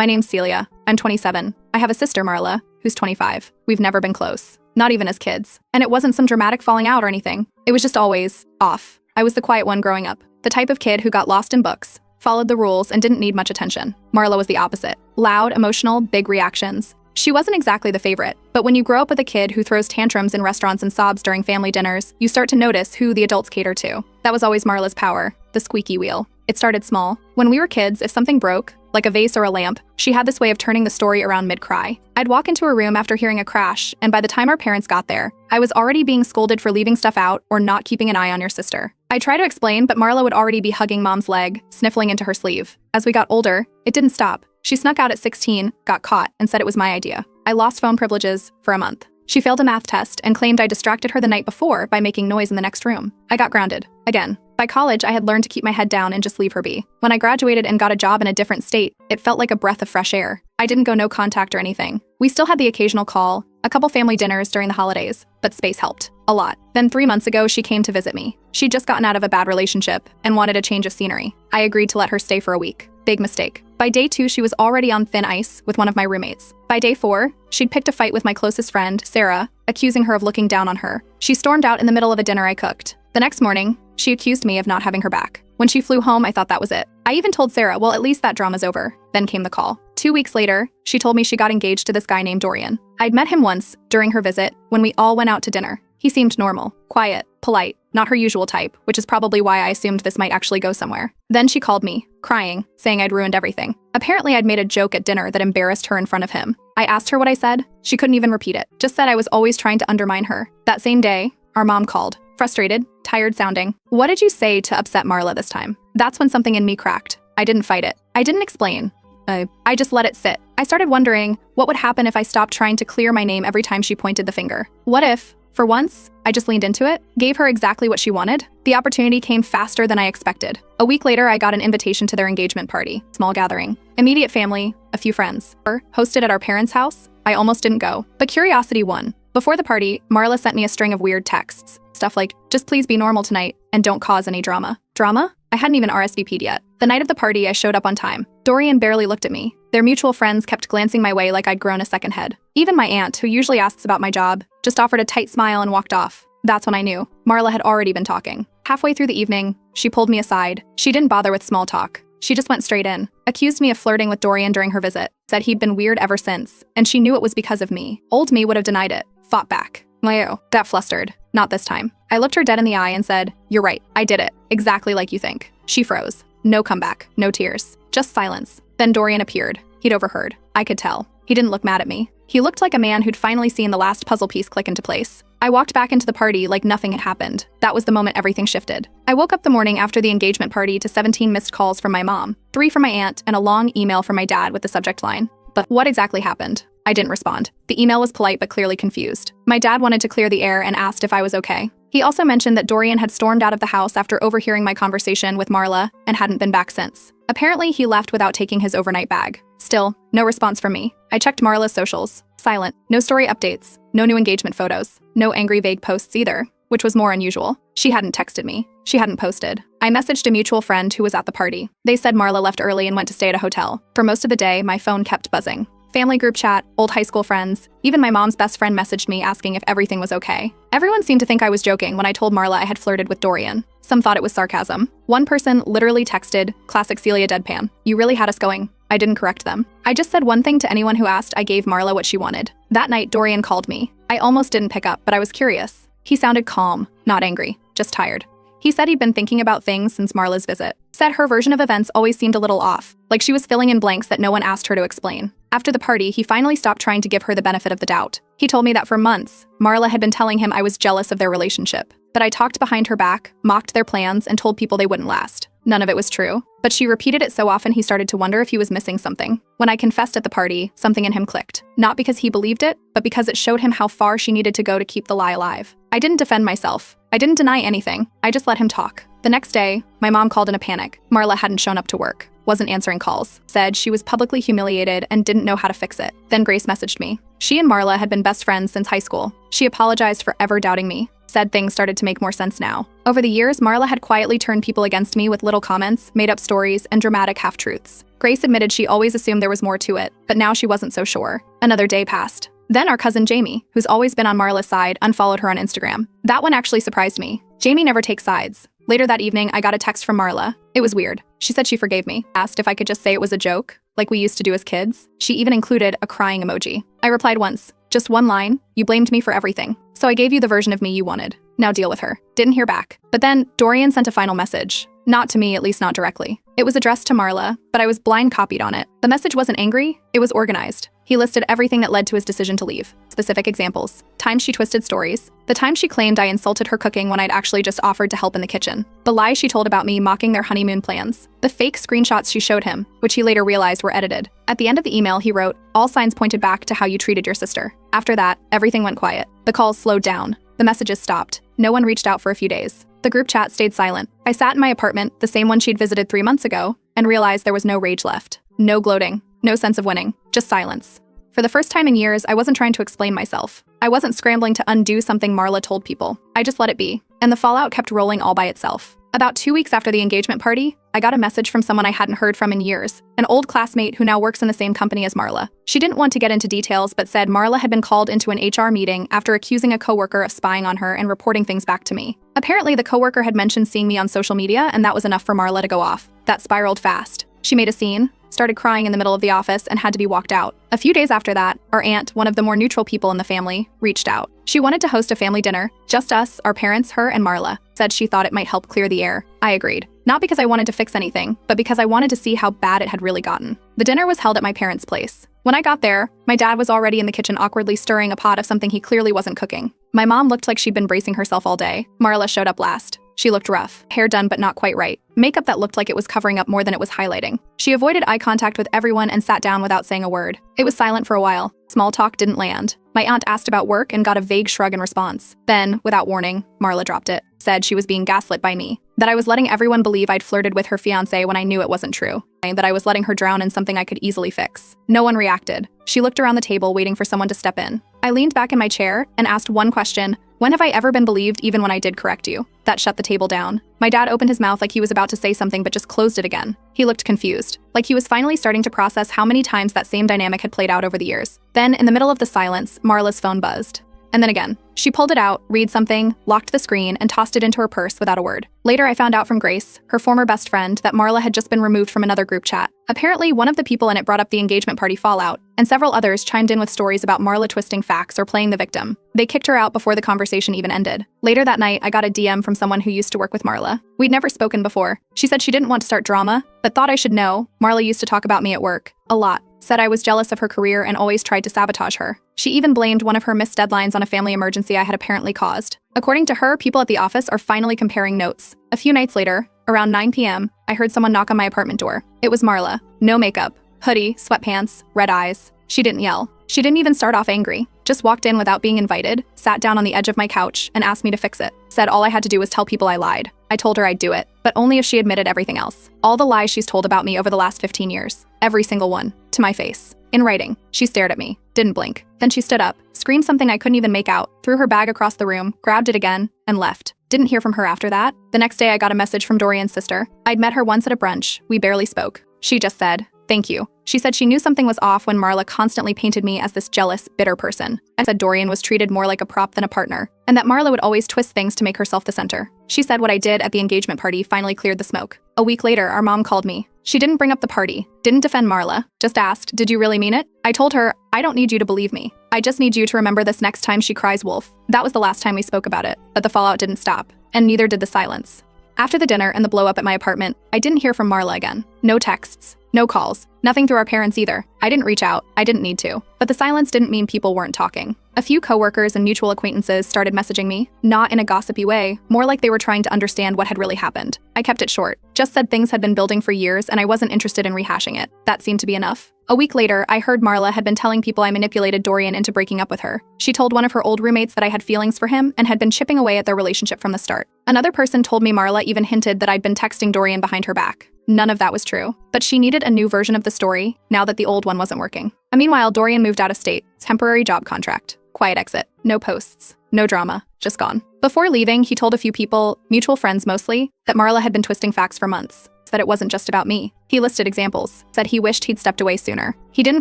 My name's Celia. I'm 27. I have a sister, Marla, who's 25. We've never been close. Not even as kids. And it wasn't some dramatic falling out or anything. It was just always off. I was the quiet one growing up. The type of kid who got lost in books, followed the rules, and didn't need much attention. Marla was the opposite. Loud, emotional, big reactions. She wasn't exactly the favorite, but when you grow up with a kid who throws tantrums in restaurants and sobs during family dinners, you start to notice who the adults cater to. That was always Marla's power, the squeaky wheel. It started small. When we were kids, if something broke, like a vase or a lamp, she had this way of turning the story around mid-cry. I'd walk into her room after hearing a crash, and by the time our parents got there, I was already being scolded for leaving stuff out or not keeping an eye on your sister. I tried to explain, but Marla would already be hugging Mom's leg, sniffling into her sleeve. As we got older, it didn't stop. She snuck out at 16, got caught, and said it was my idea. I lost phone privileges for a month. She failed a math test and claimed I distracted her the night before by making noise in the next room. I got grounded. Again. By college, I had learned to keep my head down and just leave her be. When I graduated and got a job in a different state, it felt like a breath of fresh air. I didn't go no contact or anything. We still had the occasional call, a couple family dinners during the holidays, but space helped. A lot. Then 3 months ago, she came to visit me. She'd just gotten out of a bad relationship and wanted a change of scenery. I agreed to let her stay for a week. Big mistake. By day 2, she was already on thin ice with one of my roommates. By day 4, she'd picked a fight with my closest friend, Sarah, accusing her of looking down on her. She stormed out in the middle of a dinner I cooked. The next morning, she accused me of not having her back. When she flew home, I thought that was it. I even told Sarah, well, at least that drama's over. Then came the call. 2 weeks later, she told me she got engaged to this guy named Dorian. I'd met him once, during her visit, when we all went out to dinner. He seemed normal, quiet, polite, not her usual type, which is probably why I assumed this might actually go somewhere. Then she called me, crying, saying I'd ruined everything. Apparently I'd made a joke at dinner that embarrassed her in front of him. I asked her what I said. She couldn't even repeat it, just said I was always trying to undermine her. That same day, our mom called. Frustrated, tired sounding. What did you say to upset Marla this time? That's when something in me cracked. I didn't fight it. I didn't explain. I just let it sit. I started wondering what would happen if I stopped trying to clear my name every time she pointed the finger. What if, for once, I just leaned into it, gave her exactly what she wanted? The opportunity came faster than I expected. A week later, I got an invitation to their engagement party, small gathering. Immediate family, a few friends. Hosted at our parents' house. I almost didn't go, but curiosity won. Before the party, Marla sent me a string of weird texts. Stuff like, just please be normal tonight and don't cause any drama. Drama? I hadn't even RSVP'd yet. The night of the party, I showed up on time. Dorian barely looked at me. Their mutual friends kept glancing my way like I'd grown a second head. Even my aunt, who usually asks about my job, just offered a tight smile and walked off. That's when I knew. Marla had already been talking. Halfway through the evening, she pulled me aside. She didn't bother with small talk. She just went straight in. Accused me of flirting with Dorian during her visit. Said he'd been weird ever since, and she knew it was because of me. Old me would have denied it. Fought back. Leo, that flustered. Not this time. I looked her dead in the eye and said, you're right, I did it. Exactly like you think. She froze. No comeback. No tears. Just silence. Then Dorian appeared. He'd overheard. I could tell. He didn't look mad at me. He looked like a man who'd finally seen the last puzzle piece click into place. I walked back into the party like nothing had happened. That was the moment everything shifted. I woke up the morning after the engagement party to 17 missed calls from my mom, 3 from my aunt, and a long email from my dad with the subject line. But what exactly happened? I didn't respond. The email was polite but clearly confused. My dad wanted to clear the air and asked if I was okay. He also mentioned that Dorian had stormed out of the house after overhearing my conversation with Marla and hadn't been back since. Apparently, he left without taking his overnight bag. Still, no response from me. I checked Marla's socials. Silent. No story updates. No new engagement photos. No angry, vague posts either, which was more unusual. She hadn't texted me. She hadn't posted. I messaged a mutual friend who was at the party. They said Marla left early and went to stay at a hotel. For most of the day, my phone kept buzzing. Family group chat, old high school friends, even my mom's best friend messaged me asking if everything was okay. Everyone seemed to think I was joking when I told Marla I had flirted with Dorian. Some thought it was sarcasm. One person literally texted, classic Celia deadpan, you really had us going. I didn't correct them. I just said one thing to anyone who asked. I gave Marla what she wanted. That night, Dorian called me. I almost didn't pick up, but I was curious. He sounded calm, not angry, just tired. He said he'd been thinking about things since Marla's visit. Said her version of events always seemed a little off, like she was filling in blanks that no one asked her to explain. After the party, he finally stopped trying to give her the benefit of the doubt. He told me that for months, Marla had been telling him I was jealous of their relationship, that I talked behind her back, mocked their plans, and told people they wouldn't last. None of it was true, but she repeated it so often he started to wonder if he was missing something. When I confessed at the party, something in him clicked. Not because he believed it, but because it showed him how far she needed to go to keep the lie alive. I didn't defend myself. I didn't deny anything. I just let him talk. The next day, my mom called in a panic. Marla hadn't shown up to work, wasn't answering calls, said she was publicly humiliated and didn't know how to fix it. Then Grace messaged me. She and Marla had been best friends since high school. She apologized for ever doubting me. Said things started to make more sense now. Over the years, Marla had quietly turned people against me with little comments, made up stories, and dramatic half-truths. Grace admitted she always assumed there was more to it, but now she wasn't so sure. Another day passed. Then our cousin Jamie, who's always been on Marla's side, unfollowed her on Instagram. That one actually surprised me. Jamie never takes sides. Later that evening, I got a text from Marla. It was weird. She said she forgave me, asked if I could just say it was a joke, like we used to do as kids. She even included a crying emoji. I replied once, just one line, "You blamed me for everything. So I gave you the version of me you wanted. Now deal with her." Didn't hear back. But then Dorian sent a final message. Not to me, at least not directly. It was addressed to Marla, but I was blind copied on it. The message wasn't angry, it was organized. He listed everything that led to his decision to leave. Specific examples. Times she twisted stories. The time she claimed I insulted her cooking when I'd actually just offered to help in the kitchen. The lies she told about me mocking their honeymoon plans. The fake screenshots she showed him, which he later realized were edited. At the end of the email, he wrote, "All signs pointed back to how you treated your sister." After that, everything went quiet. The calls slowed down. The messages stopped. No one reached out for a few days. The group chat stayed silent. I sat in my apartment, the same one she'd visited 3 months ago, and realized there was no rage left. No gloating. No sense of winning. Just silence. For the first time in years, I wasn't trying to explain myself. I wasn't scrambling to undo something Marla told people. I just let it be. And the fallout kept rolling all by itself. About 2 weeks after the engagement party, I got a message from someone I hadn't heard from in years, an old classmate who now works in the same company as Marla. She didn't want to get into details, but said Marla had been called into an HR meeting after accusing a coworker of spying on her and reporting things back to me. Apparently, the coworker had mentioned seeing me on social media, and that was enough for Marla to go off. That spiraled fast. She made a scene, started crying in the middle of the office, and had to be walked out. A few days after that, our aunt, one of the more neutral people in the family, reached out. She wanted to host a family dinner, just us, our parents, her, and Marla. Said she thought it might help clear the air. I agreed. Not because I wanted to fix anything, but because I wanted to see how bad it had really gotten. The dinner was held at my parents' place. When I got there, my dad was already in the kitchen awkwardly stirring a pot of something he clearly wasn't cooking. My mom looked like she'd been bracing herself all day. Marla showed up last. She looked rough, hair done but not quite right, makeup that looked like it was covering up more than it was highlighting. She avoided eye contact with everyone and sat down without saying a word. It was silent for a while. Small talk didn't land. My aunt asked about work and got a vague shrug in response. Then, without warning, Marla dropped it. Said she was being gaslit by me. That I was letting everyone believe I'd flirted with her fiancé when I knew it wasn't true. And that I was letting her drown in something I could easily fix. No one reacted. She looked around the table waiting for someone to step in. I leaned back in my chair and asked one question. When have I ever been believed even when I did correct you? That shut the table down. My dad opened his mouth like he was about to say something but just closed it again. He looked confused, like he was finally starting to process how many times that same dynamic had played out over the years. Then, in the middle of the silence, Marla's phone buzzed. And then again. She pulled it out, read something, locked the screen, and tossed it into her purse without a word. Later, I found out from Grace, her former best friend, that Marla had just been removed from another group chat. Apparently, one of the people in it brought up the engagement party fallout, and several others chimed in with stories about Marla twisting facts or playing the victim. They kicked her out before the conversation even ended. Later that night, I got a DM from someone who used to work with Marla. We'd never spoken before. She said she didn't want to start drama, but thought I should know. Marla used to talk about me at work. A lot. Said I was jealous of her career and always tried to sabotage her. She even blamed one of her missed deadlines on a family emergency I had apparently caused. According to her, people at the office are finally comparing notes. A few nights later, around 9 p.m., I heard someone knock on my apartment door. It was Marla. No makeup, hoodie, sweatpants, red eyes. She didn't yell. She didn't even start off angry. Just walked in without being invited, sat down on the edge of my couch, and asked me to fix it. Said all I had to do was tell people I lied. I told her I'd do it, but only if she admitted everything else. All the lies she's told about me over the last 15 years. Every single one. To my face. In writing. She stared at me. Didn't blink. Then she stood up, screamed something I couldn't even make out, threw her bag across the room, grabbed it again, and left. Didn't hear from her after that. The next day I got a message from Dorian's sister. I'd met her once at a brunch. We barely spoke. She just said, "Thank you." She said she knew something was off when Marla constantly painted me as this jealous, bitter person. I said Dorian was treated more like a prop than a partner, and that Marla would always twist things to make herself the center. She said what I did at the engagement party finally cleared the smoke. A week later, our mom called me. She didn't bring up the party, didn't defend Marla, just asked, "Did you really mean it?" I told her, "I don't need you to believe me. I just need you to remember this next time she cries wolf." That was the last time we spoke about it, but the fallout didn't stop, and neither did the silence. After the dinner and the blow-up at my apartment, I didn't hear from Marla again. No texts, no calls, nothing through our parents either. I didn't reach out, I didn't need to. But the silence didn't mean people weren't talking. A few coworkers and mutual acquaintances started messaging me, not in a gossipy way, more like they were trying to understand what had really happened. I kept it short, just said things had been building for years and I wasn't interested in rehashing it. That seemed to be enough. A week later, I heard Marla had been telling people I manipulated Dorian into breaking up with her. She told one of her old roommates that I had feelings for him and had been chipping away at their relationship from the start. Another person told me Marla even hinted that I'd been texting Dorian behind her back. None of that was true. But she needed a new version of the story, now that the old one wasn't working. Meanwhile, Dorian moved out of state. Temporary job contract. Quiet exit. No posts. No drama. Just gone. Before leaving, he told a few people, mutual friends mostly, that Marla had been twisting facts for months. that it wasn't just about me. He listed examples, said he wished he'd stepped away sooner. He didn't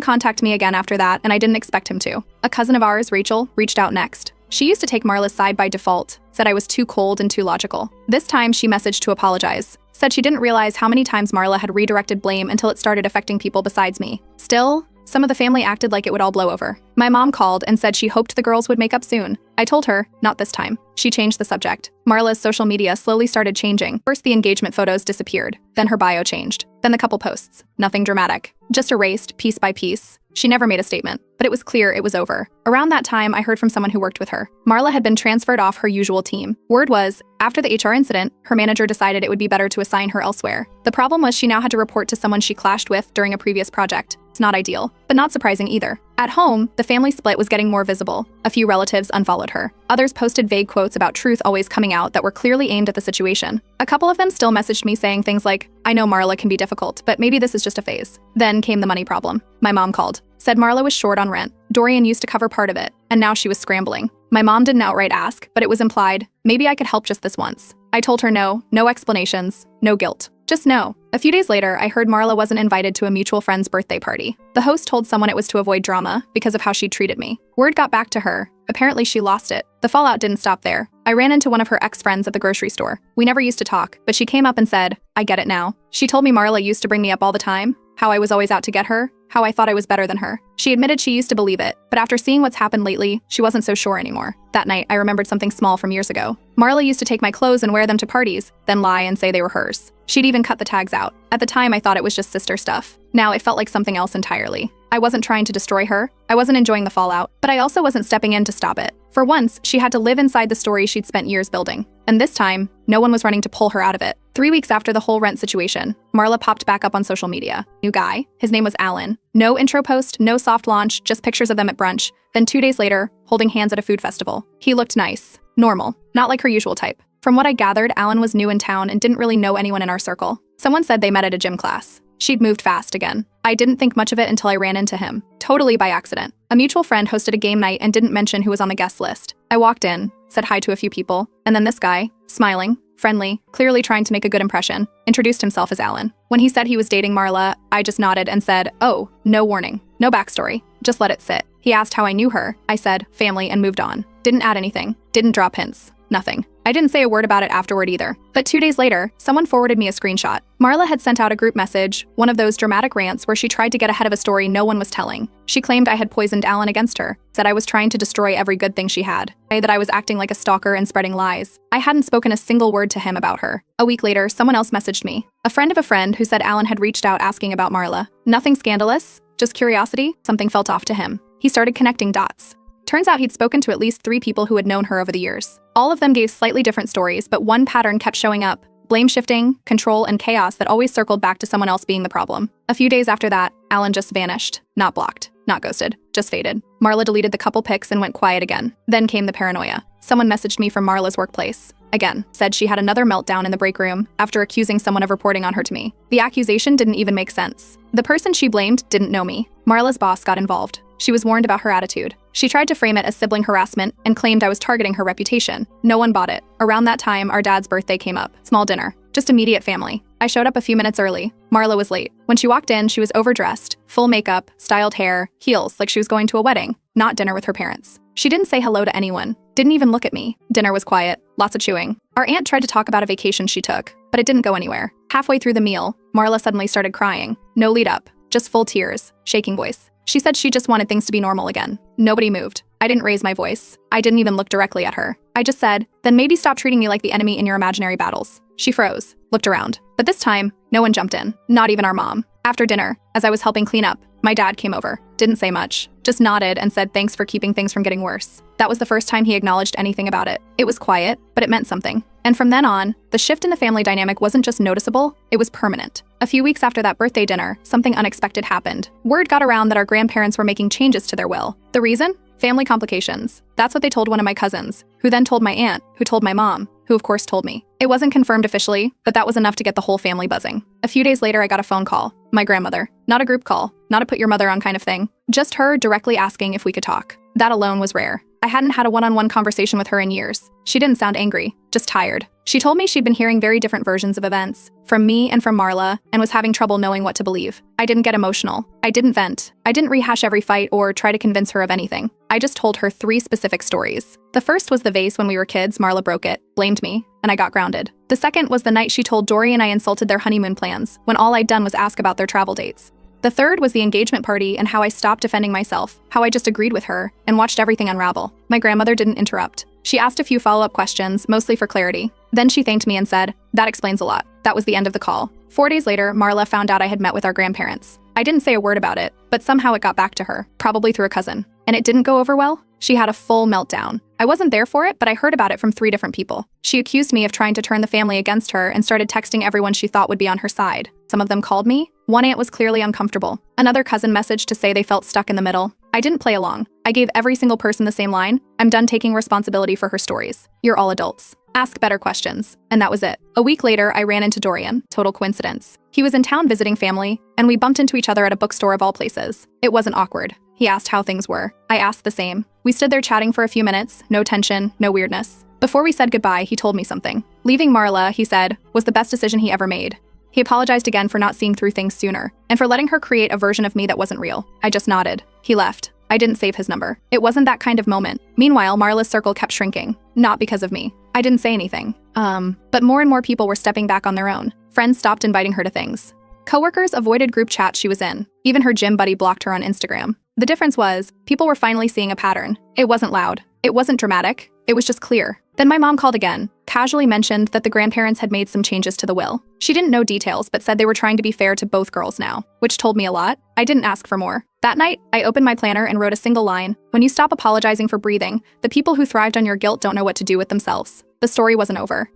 contact me again after that, and I didn't expect him to. A cousin of ours, Rachel, reached out next. She used to take Marla's side by default, said I was too cold and too logical. This time, she messaged to apologize, said she didn't realize how many times Marla had redirected blame until it started affecting people besides me. Still, some of the family acted like it would all blow over. My mom called and said she hoped the girls would make up soon. I told her, not this time. She changed the subject. Marla's social media slowly started changing. First, the engagement photos disappeared. Then her bio changed. Then the couple posts. Nothing dramatic. Just erased, piece by piece. She never made a statement, but it was clear it was over. Around that time, I heard from someone who worked with her. Marla had been transferred off her usual team. Word was, after the HR incident, her manager decided it would be better to assign her elsewhere. The problem was she now had to report to someone she clashed with during a previous project. It's not ideal, but not surprising either. At home, the family split was getting more visible. A few relatives unfollowed her. Others posted vague quotes about truth always coming out that were clearly aimed at the situation. A couple of them still messaged me saying things like, I know Marla can be difficult, but maybe this is just a phase. Then came the money problem. My mom called, said Marla was short on rent. Dorian used to cover part of it, and now she was scrambling. My mom didn't outright ask, but it was implied, maybe I could help just this once. I told her no explanations, no guilt. Just no. A few days later, I heard Marla wasn't invited to a mutual friend's birthday party. The host told someone it was to avoid drama because of how she treated me. Word got back to her. Apparently, she lost it. The fallout didn't stop there. I ran into one of her ex-friends at the grocery store. We never used to talk, but she came up and said, I get it now. She told me Marla used to bring me up all the time, how I was always out to get her, how I thought I was better than her. She admitted she used to believe it, but after seeing what's happened lately, she wasn't so sure anymore. That night, I remembered something small from years ago. Marla used to take my clothes and wear them to parties, then lie and say they were hers. She'd even cut the tags out. At the time, I thought it was just sister stuff. Now it felt like something else entirely. I wasn't trying to destroy her. I wasn't enjoying the fallout, but I also wasn't stepping in to stop it. For once, she had to live inside the story she'd spent years building. And this time, no one was running to pull her out of it. 3 weeks after the whole rent situation, Marla popped back up on social media. New guy. His name was Alan. No intro post, no soft launch, just pictures of them at brunch. Then 2 days later, holding hands at a food festival. He looked nice. Normal. Not like her usual type. From what I gathered, Alan was new in town and didn't really know anyone in our circle. Someone said they met at a gym class. She'd moved fast again. I didn't think much of it until I ran into him. Totally by accident. A mutual friend hosted a game night and didn't mention who was on the guest list. I walked in, said hi to a few people, and then this guy, smiling, friendly, clearly trying to make a good impression, introduced himself as Alan. When he said he was dating Marla, I just nodded and said, oh, no warning, no backstory, just let it sit. He asked how I knew her. I said, family, and moved on. Didn't add anything, didn't drop hints, nothing. I didn't say a word about it afterward either. But 2 days later, someone forwarded me a screenshot. Marla had sent out a group message, one of those dramatic rants where she tried to get ahead of a story no one was telling. She claimed I had poisoned Alan against her, said I was trying to destroy every good thing she had, that I was acting like a stalker and spreading lies. I hadn't spoken a single word to him about her. A week later, someone else messaged me. A friend of a friend who said Alan had reached out asking about Marla. Nothing scandalous, just curiosity. Something felt off to him. He started connecting dots. Turns out he'd spoken to at least 3 people who had known her over the years. All of them gave slightly different stories, but one pattern kept showing up. Blame shifting, control, and chaos that always circled back to someone else being the problem. A few days after that, Alan just vanished. Not blocked, not ghosted, just faded. Marla deleted the couple pics and went quiet again. Then came the paranoia. Someone messaged me from Marla's workplace. Again, said she had another meltdown in the break room after accusing someone of reporting on her to me. The accusation didn't even make sense. The person she blamed didn't know me. Marla's boss got involved. She was warned about her attitude. She tried to frame it as sibling harassment and claimed I was targeting her reputation. No one bought it. Around that time, our dad's birthday came up. Small dinner. Just immediate family. I showed up a few minutes early. Marla was late. When she walked in, she was overdressed, full makeup, styled hair, heels like she was going to a wedding, not dinner with her parents. She didn't say hello to anyone. Didn't even look at me. Dinner was quiet. Lots of chewing. Our aunt tried to talk about a vacation she took, but it didn't go anywhere. Halfway through the meal, Marla suddenly started crying. No lead up. Just full tears. Shaking voice. She said she just wanted things to be normal again. Nobody moved. I didn't raise my voice. I didn't even look directly at her. I just said, then maybe stop treating me like the enemy in your imaginary battles. She froze, looked around. But this time, no one jumped in. Not even our mom. After dinner, as I was helping clean up, my dad came over. Didn't say much. Just nodded and said thanks for keeping things from getting worse. That was the first time he acknowledged anything about it. It was quiet, but it meant something. And from then on, the shift in the family dynamic wasn't just noticeable, it was permanent. A few weeks after that birthday dinner, something unexpected happened. Word got around that our grandparents were making changes to their will. The reason? Family complications. That's what they told one of my cousins, who then told my aunt, who told my mom, who of course told me. It wasn't confirmed officially, but that was enough to get the whole family buzzing. A few days later, I got a phone call. My grandmother. Not a group call, not a put your mother on kind of thing. Just her directly asking if we could talk. That alone was rare. I hadn't had a one-on-one conversation with her in years. She didn't sound angry, just tired. She told me she'd been hearing very different versions of events, from me and from Marla, and was having trouble knowing what to believe. I didn't get emotional. I didn't vent. I didn't rehash every fight or try to convince her of anything. I just told her 3 specific stories. The first was the vase when we were kids. Marla broke it, blamed me, and I got grounded. The second was the night she told Dorian I insulted their honeymoon plans, when all I'd done was ask about their travel dates. The third was the engagement party and how I stopped defending myself, how I just agreed with her, and watched everything unravel. My grandmother didn't interrupt. She asked a few follow-up questions, mostly for clarity. Then she thanked me and said, "That explains a lot." That was the end of the call. 4 days later, Marla found out I had met with our grandparents. I didn't say a word about it, but somehow it got back to her, probably through a cousin. And it didn't go over well. She had a full meltdown. I wasn't there for it, but I heard about it from 3 different people. She accused me of trying to turn the family against her and started texting everyone she thought would be on her side. Some of them called me. One aunt was clearly uncomfortable. Another cousin messaged to say they felt stuck in the middle. I didn't play along. I gave every single person the same line: "I'm done taking responsibility for her stories. You're all adults. Ask better questions." And that was it. A week later, I ran into Dorian. Total coincidence. He was in town visiting family, and we bumped into each other at a bookstore of all places. It wasn't awkward. He asked how things were. I asked the same. We stood there chatting for a few minutes, no tension, no weirdness. Before we said goodbye, he told me something. Leaving Marla, he said, was the best decision he ever made. He apologized again for not seeing through things sooner, and for letting her create a version of me that wasn't real. I just nodded. He left. I didn't save his number. It wasn't that kind of moment. Meanwhile, Marla's circle kept shrinking. Not because of me. I didn't say anything. But more and more people were stepping back on their own. Friends stopped inviting her to things. Coworkers avoided group chats she was in. Even her gym buddy blocked her on Instagram. The difference was, people were finally seeing a pattern. It wasn't loud. It wasn't dramatic. It was just clear. Then my mom called again, casually mentioned that the grandparents had made some changes to the will. She didn't know details, but said they were trying to be fair to both girls now, which told me a lot. I didn't ask for more. That night, I opened my planner and wrote a single line: "When you stop apologizing for breathing, the people who thrived on your guilt don't know what to do with themselves." The story wasn't over.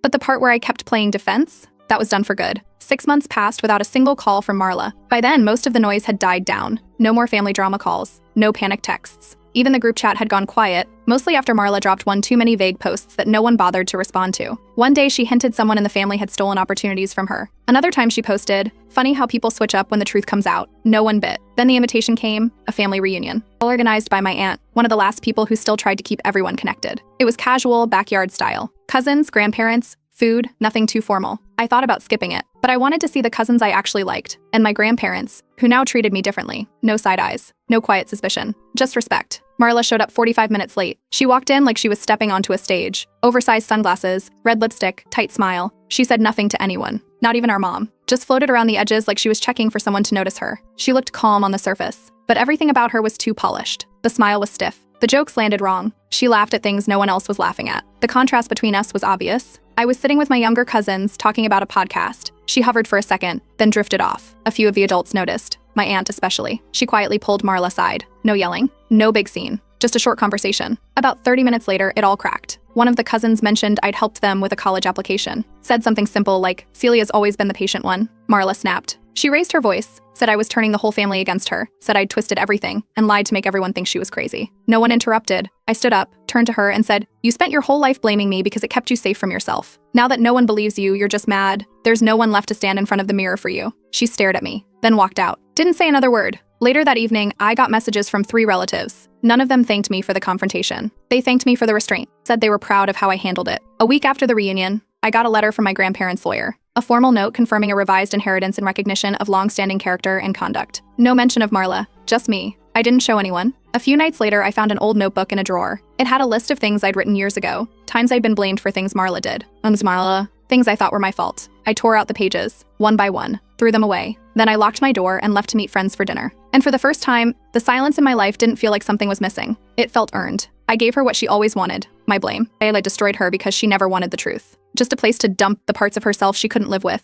But the part where I kept playing defense, that was done for good. 6 months passed without a single call from Marla. By then, most of the noise had died down. No more family drama calls. No panic texts. Even the group chat had gone quiet, mostly after Marla dropped one too many vague posts that no one bothered to respond to. One day she hinted someone in the family had stolen opportunities from her. Another time she posted, "Funny how people switch up when the truth comes out." No one bit. Then the invitation came, a family reunion. All organized by my aunt, one of the last people who still tried to keep everyone connected. It was casual, backyard style. Cousins, grandparents, food, nothing too formal. I thought about skipping it, but I wanted to see the cousins I actually liked, and my grandparents, who now treated me differently. No side eyes, no quiet suspicion, just respect. Marla showed up 45 minutes late. She walked in like she was stepping onto a stage. Oversized sunglasses, red lipstick, tight smile. She said nothing to anyone, not even our mom. Just floated around the edges like she was checking for someone to notice her. She looked calm on the surface, but everything about her was too polished. The smile was stiff. The jokes landed wrong. She laughed at things no one else was laughing at. The contrast between us was obvious. I was sitting with my younger cousins talking about a podcast. She hovered for a second, then drifted off. A few of the adults noticed, my aunt especially. She quietly pulled Marla aside. No yelling, no big scene, just a short conversation. About 30 minutes later, it all cracked. One of the cousins mentioned I'd helped them with a college application. Said something simple like, "Celia's always been the patient one." Marla snapped. She raised her voice, said I was turning the whole family against her, said I'd twisted everything, and lied to make everyone think she was crazy. No one interrupted. I stood up, turned to her, and said, "You spent your whole life blaming me because it kept you safe from yourself. Now that no one believes you, you're just mad. There's no one left to stand in front of the mirror for you." She stared at me, then walked out. Didn't say another word. Later that evening, I got messages from 3 relatives. None of them thanked me for the confrontation. They thanked me for the restraint, said they were proud of how I handled it. A week after the reunion, I got a letter from my grandparents' lawyer. A formal note confirming a revised inheritance in recognition of long-standing character and conduct. No mention of Marla, just me. I didn't show anyone. A few nights later, I found an old notebook in a drawer. It had a list of things I'd written years ago, times I'd been blamed for things Marla did. Marla, things I thought were my fault. I tore out the pages, one by one, threw them away. Then I locked my door and left to meet friends for dinner. And for the first time, the silence in my life didn't feel like something was missing. It felt earned. I gave her what she always wanted, my blame. I destroyed her because she never wanted the truth. Just a place to dump the parts of herself she couldn't live with.